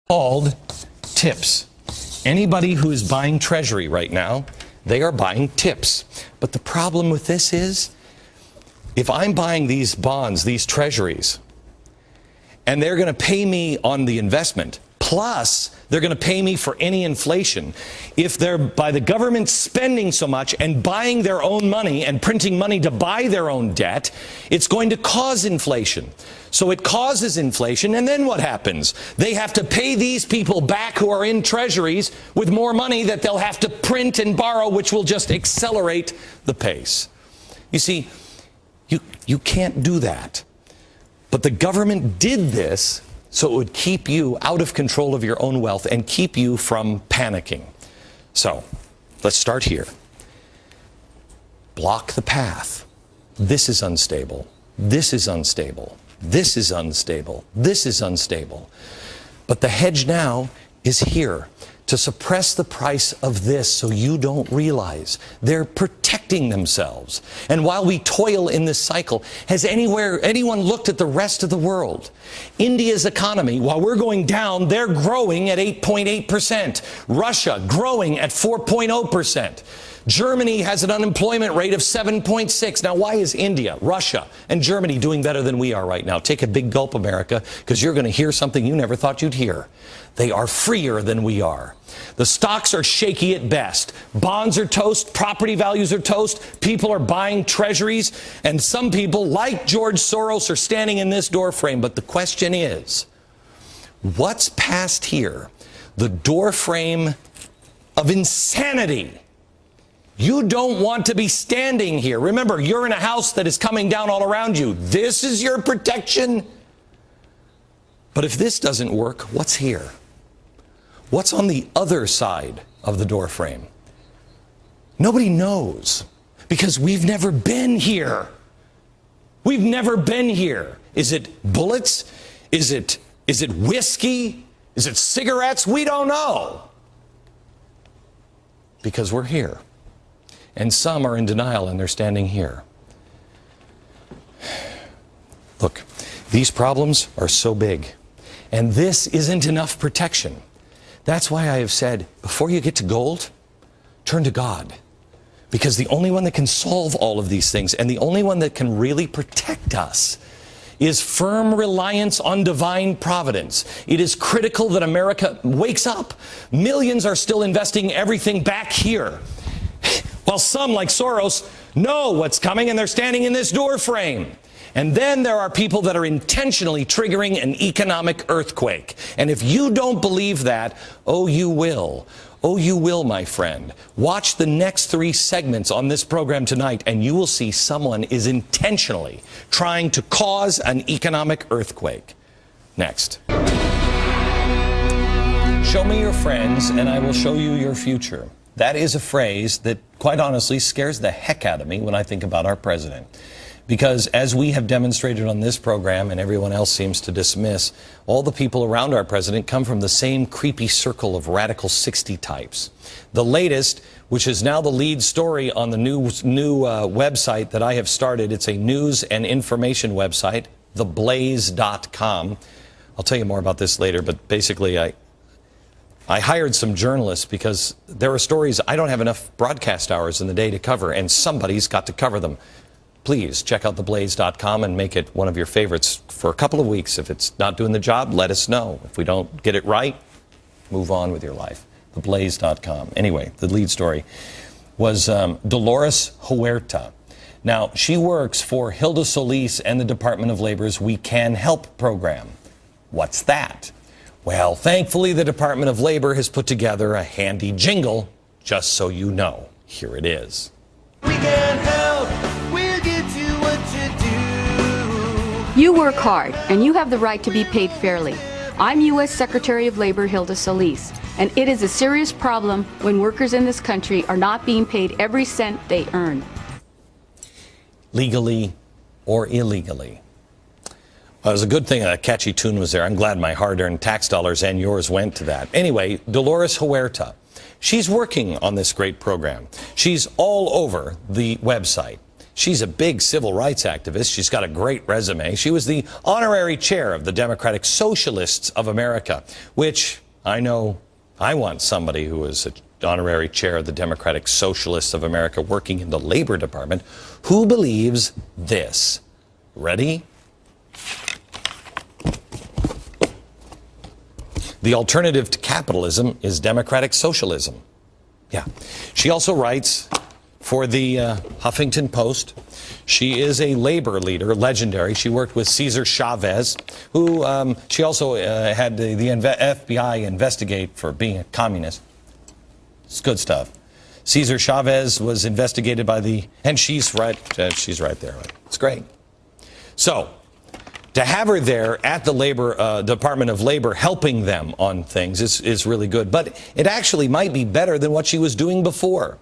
Called tips. Anybody who is buying Treasury right now, they are buying tips. But the problem with this is, if I'm buying these bonds, these Treasuries, and they're going to pay me on the investment, plus they're going to pay me for any inflation. If they're, by the government spending so much and buying their own money and printing money to buy their own debt, it's going to cause inflation. So it causes inflation, and then what happens? They have to pay these people back who are in treasuries with more money that they'll have to print and borrow, which will just accelerate the pace. You see, you can't do that. But the government did this so it would keep you out of control of your own wealth and keep you from panicking. So, let's start here. Block the path. This is unstable. This is unstable. This is unstable. This is unstable. But the hedge now is here to suppress the price of this so you don't realize. They're protecting themselves. And while we toil in this cycle, has anyone looked at the rest of the world? India's economy, while we're going down, they're growing at 8.8%. Russia growing at 4.0%. Germany has an unemployment rate of 7.6. Now, why is India, Russia, and Germany doing better than we are right now? Take a big gulp, America, because you're going to hear something you never thought you'd hear. They are freer than we are. The stocks are shaky at best. Bonds are toast. Property values are toast. People are buying treasuries. And some people, like George Soros, are standing in this doorframe. But the question is, what's past here? The doorframe of insanity. You don't want to be standing here. Remember, you're in a house that is coming down all around you. This is your protection. But if this doesn't work, what's here? What's on the other side of the doorframe? Nobody knows, because we've never been here. We've never been here. Is it bullets? Is it whiskey? Is it cigarettes? We don't know. Because we're here. And some are in denial, and they're standing here. Look, these problems are so big, and this isn't enough protection. That's why I have said, before you get to gold, turn to God. Because the only one that can solve all of these things, and the only one that can really protect us, is firm reliance on divine providence. It is critical that America wakes up. Millions are still investing everything back here, while some, like Soros, know what's coming, and they're standing in this door frame. And then there are people that are intentionally triggering an economic earthquake. And if you don't believe that, oh, you will. Oh, you will, my friend. Watch the next 3 segments on this program tonight, and you will see someone is intentionally trying to cause an economic earthquake. Next. Show me your friends, and I will show you your future. That is a phrase that, quite honestly, scares the heck out of me when I think about our president. Because as we have demonstrated on this program, and everyone else seems to dismiss, all the people around our president come from the same creepy circle of radical 60 types. The latest, which is now the lead story on the new website that I have started, it's a news and information website, theblaze.com. I'll tell you more about this later, but basically I hired some journalists because there are stories I don't have enough broadcast hours in the day to cover, and somebody's got to cover them. Please check out theblaze.com and make it one of your favorites for a couple of weeks. If it's not doing the job, let us know. If we don't get it right, move on with your life. Theblaze.com. Anyway, the lead story was Dolores Huerta. Now, she works for Hilda Solis and the Department of Labor's We Can Help program. What's that? Well, thankfully, the Department of Labor has put together a handy jingle, just so you know. Here it is. We can help. We'll get you what you do. You work hard, and you have the right to be paid fairly. I'm U.S. Secretary of Labor Hilda Solis, and it is a serious problem when workers in this country are not being paid every cent they earn. Legally or illegally. It was a good thing a catchy tune was there. I'm glad my hard-earned tax dollars and yours went to that. Anyway, Dolores Huerta, she's working on this great program. She's all over the website. She's a big civil rights activist. She's got a great resume. She was the honorary chair of the Democratic Socialists of America, which I know I want somebody who is an honorary chair of the Democratic Socialists of America working in the Labor Department who believes this. Ready? The alternative to capitalism is democratic socialism. Yeah. She also writes for the Huffington Post. She is a labor leader, legendary. She worked with Cesar Chavez, who she also had the FBI investigate for being a communist. It's good stuff. Cesar Chavez was investigated by and she's right there. It's great. So, to have her there at the Labor Department of Labor helping them on things is really good. But it actually might be better than what she was doing before.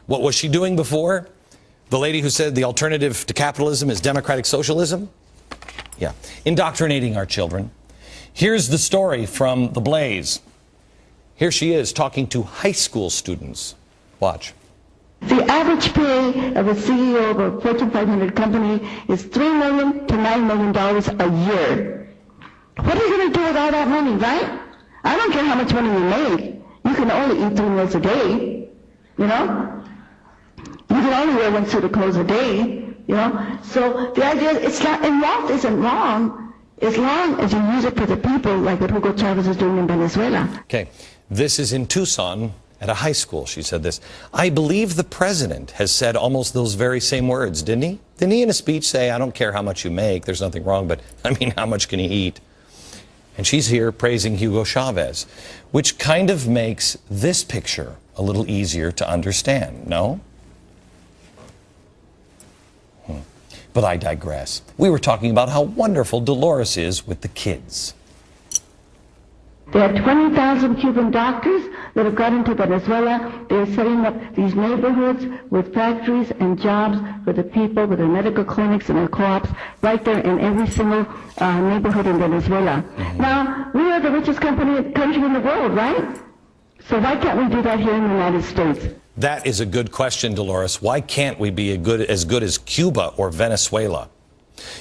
What was she doing before? The lady who said the alternative to capitalism is democratic socialism? Yeah. Indoctrinating our children. Here's the story from The Blaze. Here she is talking to high school students. Watch. The average pay of a CEO of a Fortune 500 company is $3 million to $9 million a year. What are you going to do with all that money, right? I don't care how much money you make. You can only eat 3 meals a day, you know? You can only wear 1 suit of clothes a day, you know? So the idea is, and wealth isn't wrong as long as you use it for the people, like what Hugo Chavez is doing in Venezuela. Okay, this is in Tucson. At a high school, she said this. I believe the president has said almost those very same words, didn't he? Didn't he in a speech say, I don't care how much you make, there's nothing wrong, but I mean, how much can you eat? And she's here praising Hugo Chavez, which kind of makes this picture a little easier to understand, no? But I digress. We were talking about how wonderful Dolores is with the kids. There are 20,000 Cuban doctors that have got into Venezuela. They're setting up these neighborhoods with factories and jobs for the people, with their medical clinics and their co-ops, right there in every single neighborhood in Venezuela. Now, we are the richest country in the world, right? So why can't we do that here in the United States? That is a good question, Dolores. Why can't we be as good as Cuba or Venezuela?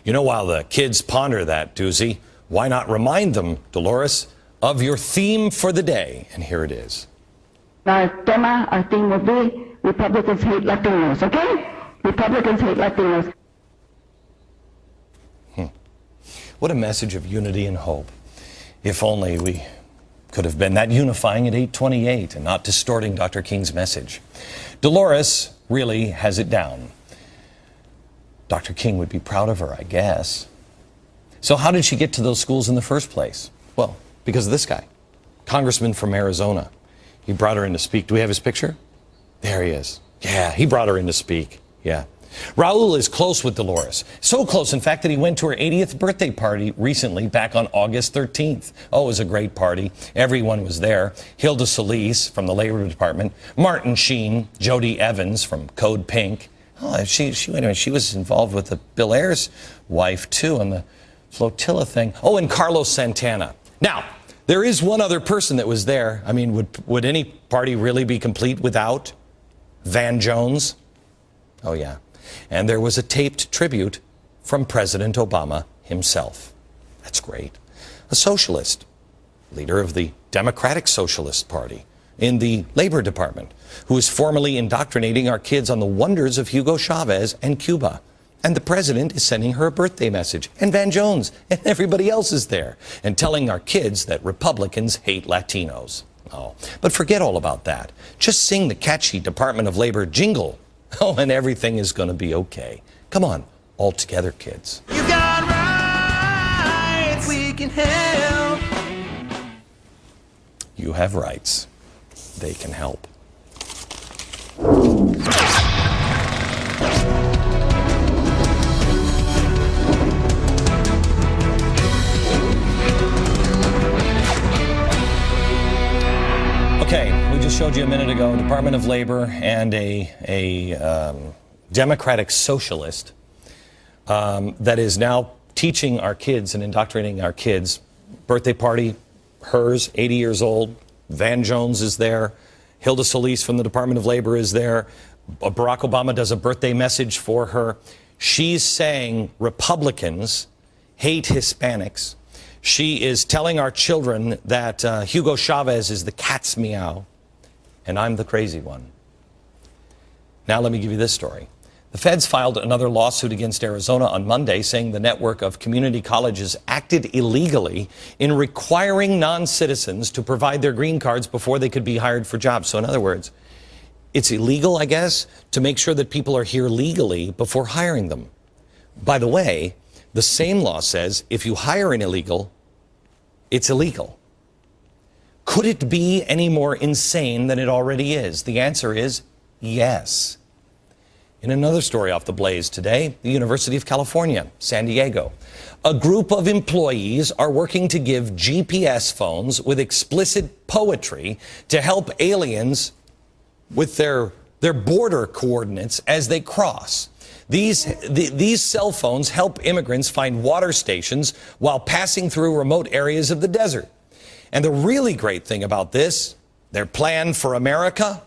You know, while the kids ponder that, Doozy, why not remind them, Dolores, of your theme for the day, and here it is. Our theme will be Republicans hate Latinos, okay? Republicans hate Latinos. What a message of unity and hope. If only we could have been that unifying at 8:28 and not distorting Dr. King's message. Dolores really has it down. Dr. King would be proud of her, I guess. So how did she get to those schools in the first place? Well, because of this guy, congressman from Arizona. He brought her in to speak. Do we have his picture? There he is. Yeah, he brought her in to speak. Yeah. Raul is close with Dolores. So close, in fact, that he went to her 80th birthday party recently, back on August 13th. Oh, it was a great party. Everyone was there. Hilda Solis from the Labor Department. Martin Sheen. Jody Evans from Code Pink. Oh, wait a minute, she was involved with the Bill Ayers wife, too, on the flotilla thing. Oh, and Carlos Santana. Now, there is one other person that was there. I mean, would any party really be complete without Van Jones? Oh, yeah. And there was a taped tribute from President Obama himself. That's great. A socialist, leader of the Democratic Socialist Party in the Labor Department, who is formally indoctrinating our kids on the wonders of Hugo Chavez and Cuba. And the president is sending her a birthday message. And Van Jones and everybody else is there. And telling our kids that Republicans hate Latinos. Oh, but forget all about that. Just sing the catchy Department of Labor jingle. Oh, and everything is going to be okay. Come on, all together, kids. You got rights, we can help. You have rights. They can help. Okay, we just showed you a minute ago, Department of Labor and a Democratic socialist that is now teaching our kids and indoctrinating our kids. Birthday party, hers, 80 years old. Van Jones is there. Hilda Solis from the Department of Labor is there. Barack Obama does a birthday message for her. She's saying Republicans hate Hispanics. She is telling our children that Hugo Chavez is the cat's meow, and I'm the crazy one. Now let me give you this story. The feds filed another lawsuit against Arizona on Monday, saying the network of community colleges acted illegally in requiring non-citizens to provide their green cards before they could be hired for jobs. So in other words, it's illegal, I guess, to make sure that people are here legally before hiring them. By the way, the same law says if you hire an illegal, it's illegal. Could it be any more insane than it already is? The answer is yes. In another story off the Blaze today, the University of California, San Diego. A group of employees are working to give GPS phones with explicit poetry to help aliens with their border coordinates as they cross. These cell phones help immigrants find water stations while passing through remote areas of the desert. And the really great thing about this, their plan for America,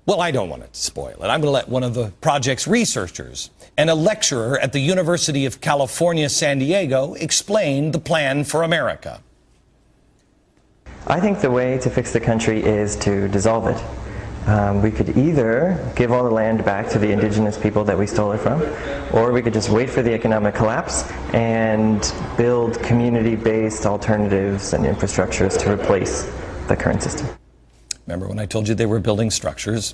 well, I don't want to spoil it. I'm going to let one of the project's researchers and a lecturer at the University of California, San Diego, explain the plan for America. I think the way to fix the country is to dissolve it. We could either give all the land back to the indigenous people that we stole it from, or we could just wait for the economic collapse and build community-based alternatives and infrastructures to replace the current system. Remember when I told you they were building structures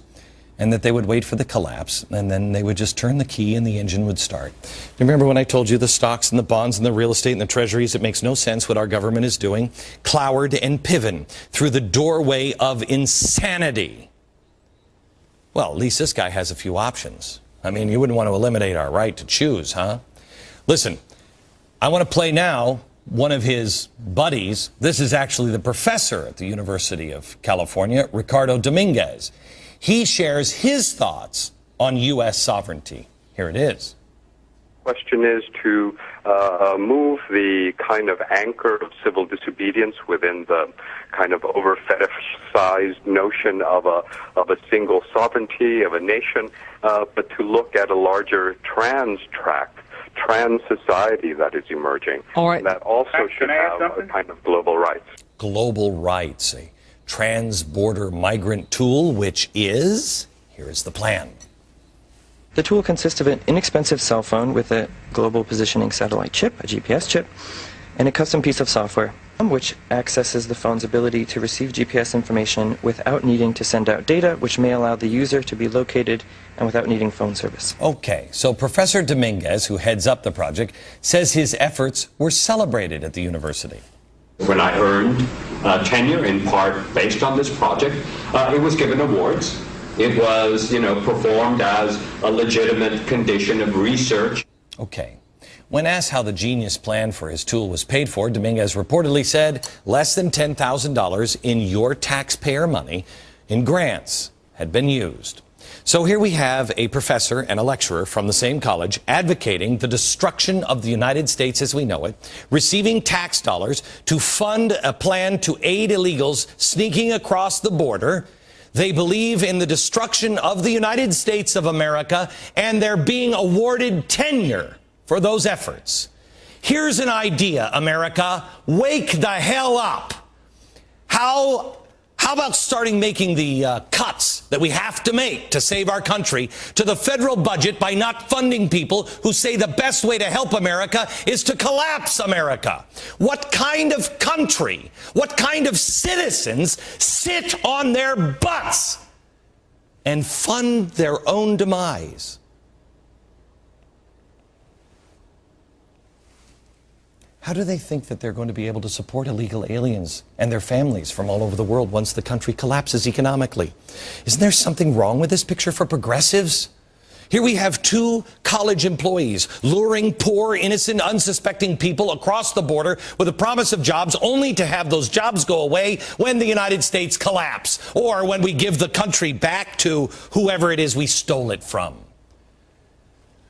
and that they would wait for the collapse and then they would just turn the key and the engine would start? Remember when I told you the stocks and the bonds and the real estate and the treasuries, it makes no sense what our government is doing? Cloward and Piven through the doorway of insanity. Well, at least this guy has a few options. I mean, you wouldn't want to eliminate our right to choose, huh? Listen, I want to play now one of his buddies. This is actually the professor at the University of California, Ricardo Dominguez. He shares his thoughts on U.S. sovereignty. Here it is. The question is to move the kind of anchor of civil disobedience within the kind of over-fetishized notion of a single sovereignty of a nation, but to look at a larger trans society that is emerging. All right. That also should have a kind of global rights. Global rights, a trans-border migrant tool, which is, here is the plan. The tool consists of an inexpensive cell phone with a global positioning satellite chip, a GPS chip, and a custom piece of software, which accesses the phone's ability to receive GPS information without needing to send out data, which may allow the user to be located and without needing phone service. Okay, so Professor Dominguez, who heads up the project, says his efforts were celebrated at the university. When I earned tenure, in part based on this project, it was given awards. It was, performed as a legitimate condition of research. Okay. When asked how the genius plan for his tool was paid for, Dominguez reportedly said less than $10,000 in your taxpayer money in grants had been used. So here we have a professor and a lecturer from the same college advocating the destruction of the United States as we know it, receiving tax dollars to fund a plan to aid illegals sneaking across the border. They believe in the destruction of the United States of America, and they're being awarded tenure for those efforts. Here's an idea, America. Wake the hell up. How about starting making the cuts that we have to make to save our country to the federal budget by not funding people who say the best way to help America is to collapse America? What kind of country, what kind of citizens sit on their butts and fund their own demise? How do they think that they're going to be able to support illegal aliens and their families from all over the world once the country collapses economically? Isn't there something wrong with this picture for progressives? Here we have two college employees luring poor, innocent, unsuspecting people across the border with a promise of jobs, only to have those jobs go away when the United States collapse or when we give the country back to whoever it is we stole it from.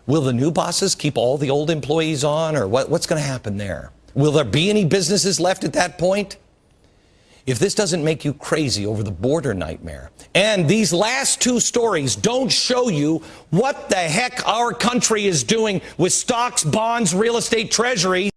Will the new bosses keep all the old employees on, or what's going to happen there? Will there be any businesses left at that point? if this doesn't make you crazy over the border nightmare, and these last two stories don't show you what the heck our country is doing with stocks, bonds, real estate, treasuries,